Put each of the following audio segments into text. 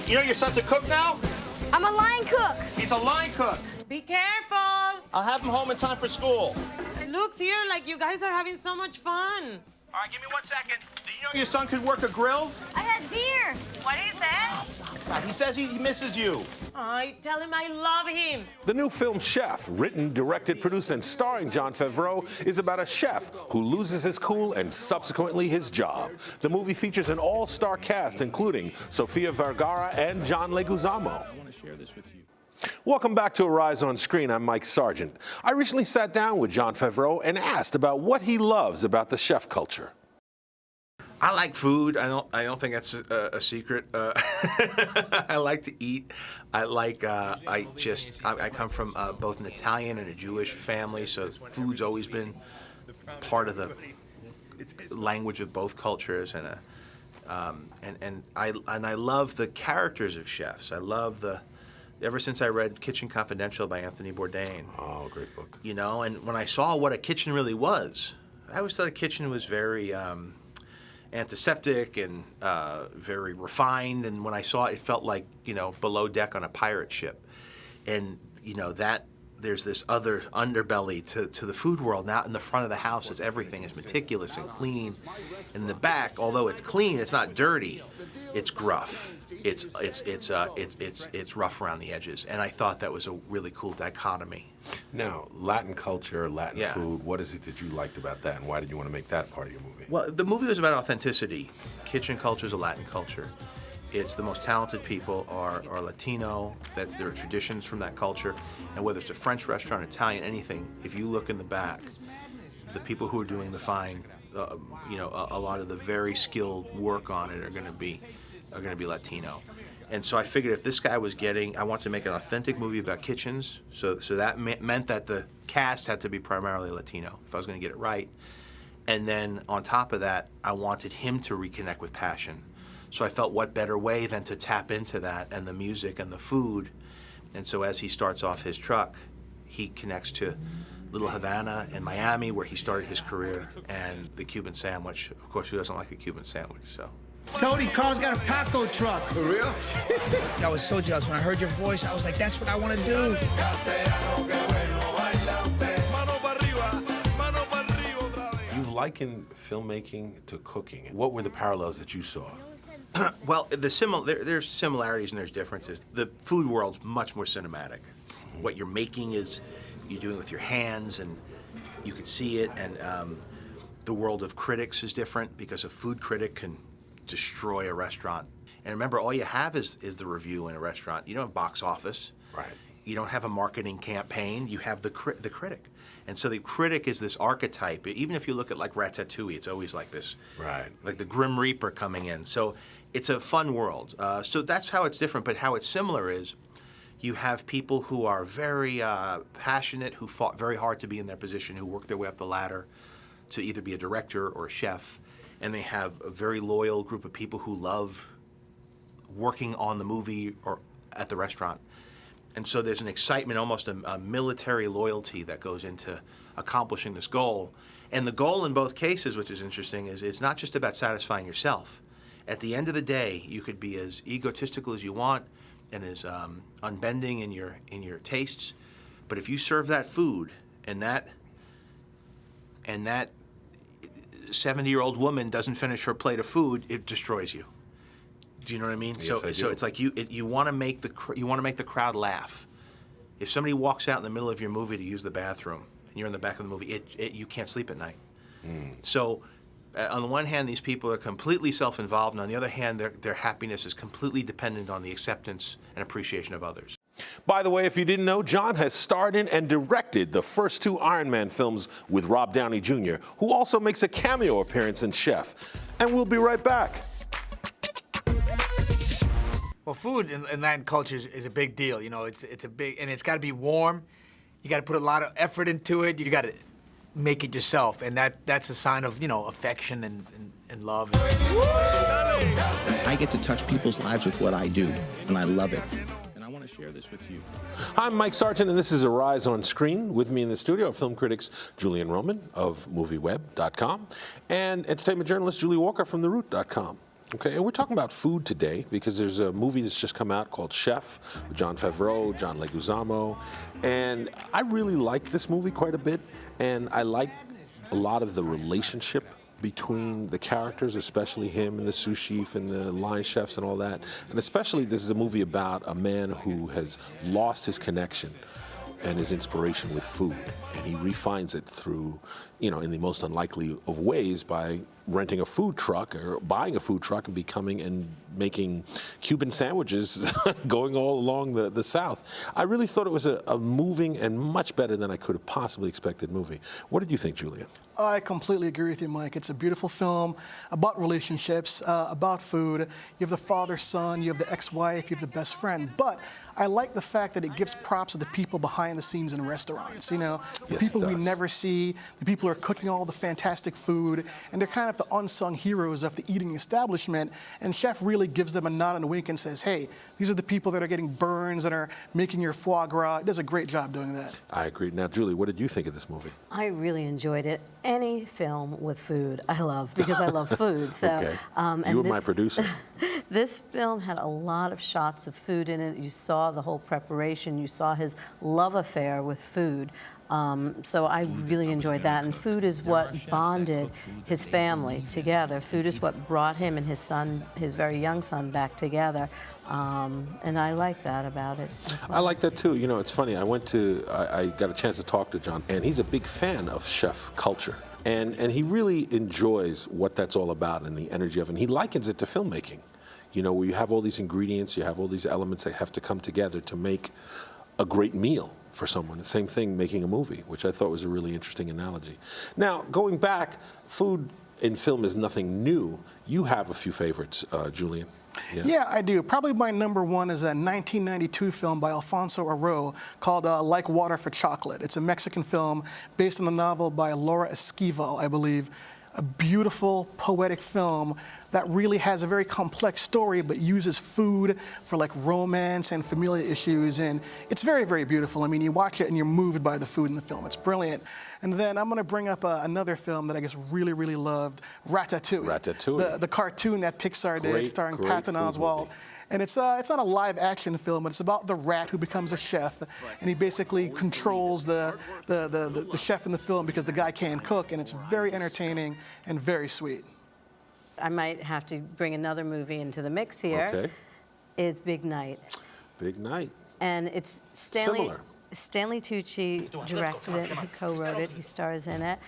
You know your son's a cook now? I'm a line cook. He's a line cook. Be careful. I'll have him home in time for school. It looks here like you guys are having so much fun. All right, give me 1 second. Do you know your son could work a grill? I had beer. What is that? He says he misses you. I tell him I love him. The new film Chef, written, directed, produced, and starring Jon Favreau, is about a chef who loses his cool and subsequently his job. The movie features an all-star cast, including Sofia Vergara and John Leguizamo. I want to share this with you. Welcome back to Arise on Screen. I'm Mike Sargent. I recently sat down with Jon Favreau and asked about what he loves about the chef culture. I like food. I don't think that's a secret. I like to eat. I like. I come from both an Italian and a Jewish family, so food's always been part of the language of both cultures, and I love the characters of chefs. I love the. Ever since I read Kitchen Confidential by Anthony Bourdain. Oh, great book. You know, and when I saw what a kitchen really was, I always thought a kitchen was very antiseptic and very refined. And when I saw it, it felt like, you know, below deck on a pirate ship. And, you know, that there's this other underbelly to the food world. Now in the front of the house, everything is meticulous and clean. In the back, although it's clean, it's not dirty. It's gruff. It's rough around the edges, and I thought that was a really cool dichotomy. Now, Latin culture, Latin food, what is it that you liked about that, and why did you want to make that part of your movie? Well, the movie was about authenticity. Kitchen culture is a Latin culture. It's the most talented people are Latino. That's their traditions from that culture, and whether it's a French restaurant, Italian, anything, if you look in the back, the people who are doing the fine, you know, a lot of the very skilled work on it are going to be Latino. And so I figured if this guy was I wanted to make an authentic movie about kitchens, so that meant that the cast had to be primarily Latino, if I was going to get it right. And then on top of that, I wanted him to reconnect with passion. So I felt what better way than to tap into that and the music and the food. And so as he starts off his truck, he connects to Little Havana and Miami, where he started his career, and the Cuban sandwich. Of course, who doesn't like a Cuban sandwich, so. Tony, Carl's got a taco truck. For real? I was so jealous. When I heard your voice, I was like, that's what I want to do. You likened filmmaking to cooking. What were the parallels that you saw? Well, there's similarities and there's differences. The food world's much more cinematic. What you're making is you're doing with your hands, and you can see it. And the world of critics is different because a food critic can destroy a restaurant. And remember, all you have is the review in a restaurant. You don't have box office. Right. You don't have a marketing campaign. You have the critic. And so the critic is this archetype. Even if you look at like Ratatouille, it's always like this. Right. Like the Grim Reaper coming in. So it's a fun world. So that's how it's different. But how it's similar is you have people who are very passionate, who fought very hard to be in their position, who worked their way up the ladder to either be a director or a chef. And they have a very loyal group of people who love working on the movie or at the restaurant. And so there's an excitement, almost a military loyalty that goes into accomplishing this goal. And the goal in both cases, which is interesting, is it's not just about satisfying yourself. At the end of the day, you could be as egotistical as you want and as unbending in your tastes. But if you serve that food and that 70-year-old woman doesn't finish her plate of food, it destroys you. Do you know what I mean? Yes, so I do. so it's like you want to make the crowd laugh. If somebody walks out in the middle of your movie to use the bathroom and you're in the back of the movie, you can't sleep at night. So on the one hand, these people are completely self-involved, and on the other hand, their happiness is completely dependent on the acceptance and appreciation of others. By the way, if you didn't know, Jon has starred in and directed the first 2 Iron Man films with Rob Downey Jr., who also makes a cameo appearance in Chef. And we'll be right back. Well, food in Latin culture is a big deal. You know, it's a big, and it's got to be warm. You got to put a lot of effort into it. You got to make it yourself, and that's a sign of, you know, affection and love. I get to touch people's lives with what I do, and I love it. And I want to share this with you. I'm Mike Sargent, and this is Arise on Screen. With me in the studio are film critics Julian of MovieWeb.com and entertainment journalist Julie Walker from TheRoot.com. Okay, and we're talking about food today because there's a movie that's just come out called Chef with Jon Favreau, John Leguizamo, and I really like this movie quite a bit, and I like a lot of the relationship between the characters, especially him and the sous chef and the line chefs and all that, and especially this is a movie about a man who has lost his connection and his inspiration with food, and he refines it through, in the most unlikely of ways by renting a food truck or buying a food truck and becoming and making Cuban sandwiches going all along the South. I really thought it was a moving and much better than I could have possibly expected movie. What did you think, Julian? I completely agree with you, Mike. It's a beautiful film about relationships, about food. You have the father, son, you have the ex-wife, you have the best friend. But I like the fact that it gives props to the people behind the scenes in restaurants. The people we never see, the people who are cooking all the fantastic food, and they're kind of the unsung heroes of the eating establishment. And Chef really gives them a nod and a wink and says, hey, these are the people that are getting burns and are making your foie gras. It does a great job doing that. I agree. Now, Julie, what did you think of this movie? I really enjoyed it. Any film with food, I love, because I love food. So, okay. You were my producer. This film had a lot of shots of food in it. You saw the whole preparation. You saw his love affair with food. So I really enjoyed that. And food is what bonded his family together. Food is what brought him and his son, his very young son, back together. And I like that about it as well. I like that too. It's funny. I got a chance to talk to Jon, and he's a big fan of chef culture. And he really enjoys what that's all about and the energy of it. And he likens it to filmmaking. Where you have all these ingredients, you have all these elements that have to come together to make a great meal for someone. The same thing making a movie, which I thought was a really interesting analogy. Now, going back, food in film is nothing new. You have a few favorites, Julian. Yeah, I do. Probably my number one is a 1992 film by Alfonso Arau called Like Water for Chocolate. It's a Mexican film based on the novel by Laura Esquivel, I believe. A beautiful, poetic film that really has a very complex story but uses food for like romance and familial issues, and it's very, very beautiful. I mean, you watch it and you're moved by the food in the film. It's brilliant. And then I'm going to bring up another film that I guess really, really loved, Ratatouille. Ratatouille. The cartoon that Pixar did, starring Patton Oswalt. Movie. And it's not a live action film, but it's about the rat who becomes a chef, and he basically controls the chef in the film because the guy can't cook, and it's very entertaining and very sweet. I might have to bring another movie into the mix here. Okay. Is Big Night. Big Night. And it's Stanley Tucci directed it, he co-wrote it, he stars in it.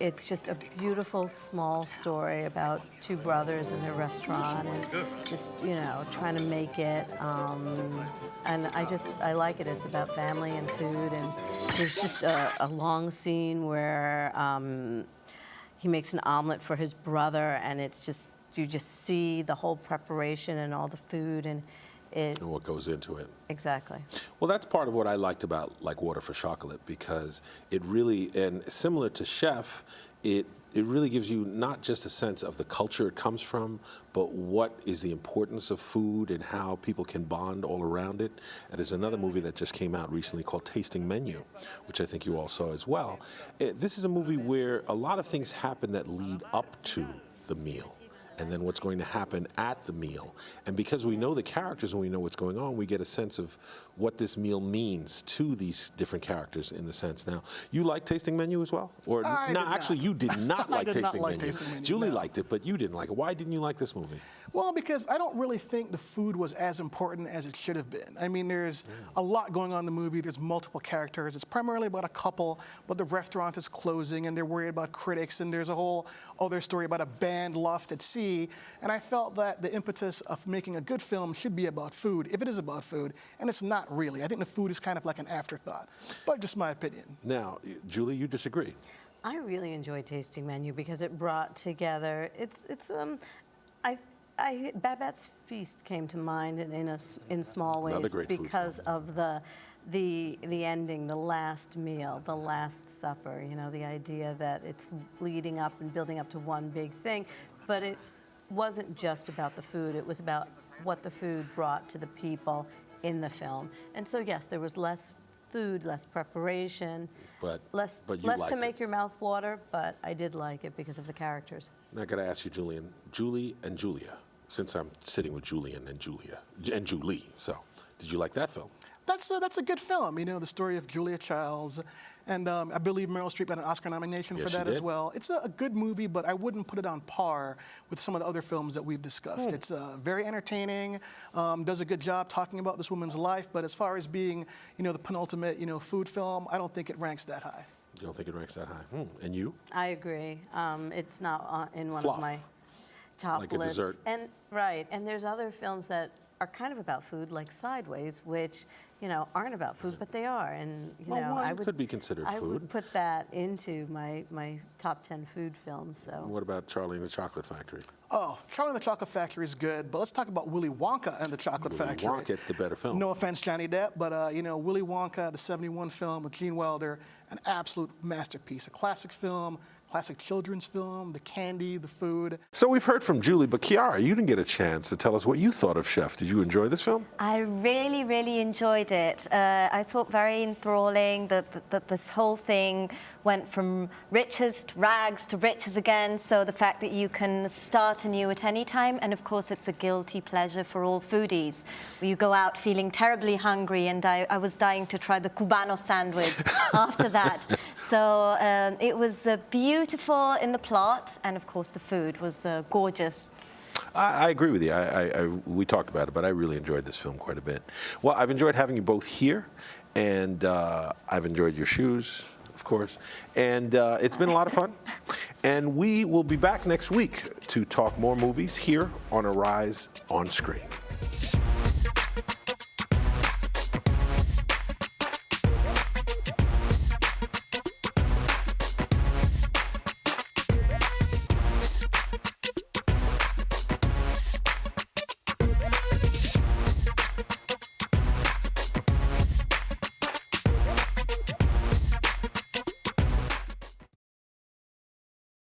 It's just a beautiful, small story about two brothers in a restaurant and just, trying to make it. And I like it. It's about family and food, and there's just a long scene where he makes an omelet for his brother, and it's just, you just see the whole preparation and all the food and what goes into it. Exactly. Well, that's part of what I liked about Like Water for Chocolate, because it really, and similar to Chef, it really gives you not just a sense of the culture it comes from, but what is the importance of food and how people can bond all around it. And there's another movie that just came out recently called Tasting Menu, which I think you all saw as well. This is a movie where a lot of things happen that lead up to the meal, and then what's going to happen at the meal. And because we know the characters and we know what's going on, we get a sense of what this meal means to these different characters in the sense. Now, you like Tasting Menu as well? Or no, actually, you did not like Tasting Menu. Julie liked it, but you didn't like it. Why didn't you like this movie? Well, because I don't really think the food was as important as it should have been. I mean, there's a lot going on in the movie. There's multiple characters. It's primarily about a couple, but the restaurant is closing and they're worried about critics, and there's a whole other story about a band lost at sea. And I felt that the impetus of making a good film should be about food, if it is about food, and it's not really. I think the food is kind of like an afterthought, but just my opinion. Now, Julie, you disagree? I really enjoyed Tasting Menu because it brought together, Babette's Feast came to mind in small ways because of the ending, the last meal, the last supper, the idea that it's leading up and building up to one big thing, but it wasn't just about the food, it was about what the food brought to the people in the film. And so yes, there was less food, less preparation, But less you less liked to it. make your mouth water, but I did like it because of the characters. Now I got to ask you, Julian, Julie and Julia, since I'm sitting with Julian and Julia, and Julie, so did you like that film? That's a good film. You know, the story of Julia Childs, and I believe Meryl Streep had an Oscar nomination Yes, for she that as did. well. It's a good movie, but I wouldn't put it on par with some of the other films that we've discussed. It's very entertaining, does a good job talking about this woman's life, but as far as being, you know, the penultimate, you know, food film, I don't think it ranks that high. You don't think it ranks that high? And you? I agree. It's not in one Fluff. of my top Like a lists. dessert. And right, and there's other films that are kind of about food, like Sideways, which aren't about food, but they are. And Well, one I would could be considered I food. would put that into my top 10 food films. So. What about Charlie and the Chocolate Factory? Oh, Charlie and the Chocolate Factory is good, but let's talk about Willy Wonka and the Chocolate Factory. Wonka, it's the better film. No offense, Johnny Depp, but you know, Willy Wonka, the '71 film with Gene Wilder, an absolute masterpiece, a classic film, classic children's film, the candy, the food. So we've heard from Julie, but Chiara, you didn't get a chance to tell us what you thought of Chef. Did you enjoy this film? I really, really enjoyed it. I thought very enthralling that this whole thing went from riches to rags to riches again. So the fact that you can start anew at any time, and of course it's a guilty pleasure for all foodies. You go out feeling terribly hungry, and I was dying to try the Cubano sandwich after that. So it was beautiful in the plot, and of course the food was gorgeous. I agree with you. We talked about it, but I really enjoyed this film quite a bit. Well, I've enjoyed having you both here, and I've enjoyed your shoes, of course, and it's been a lot of fun. And we will be back next week to talk more movies here on Arise on Screen.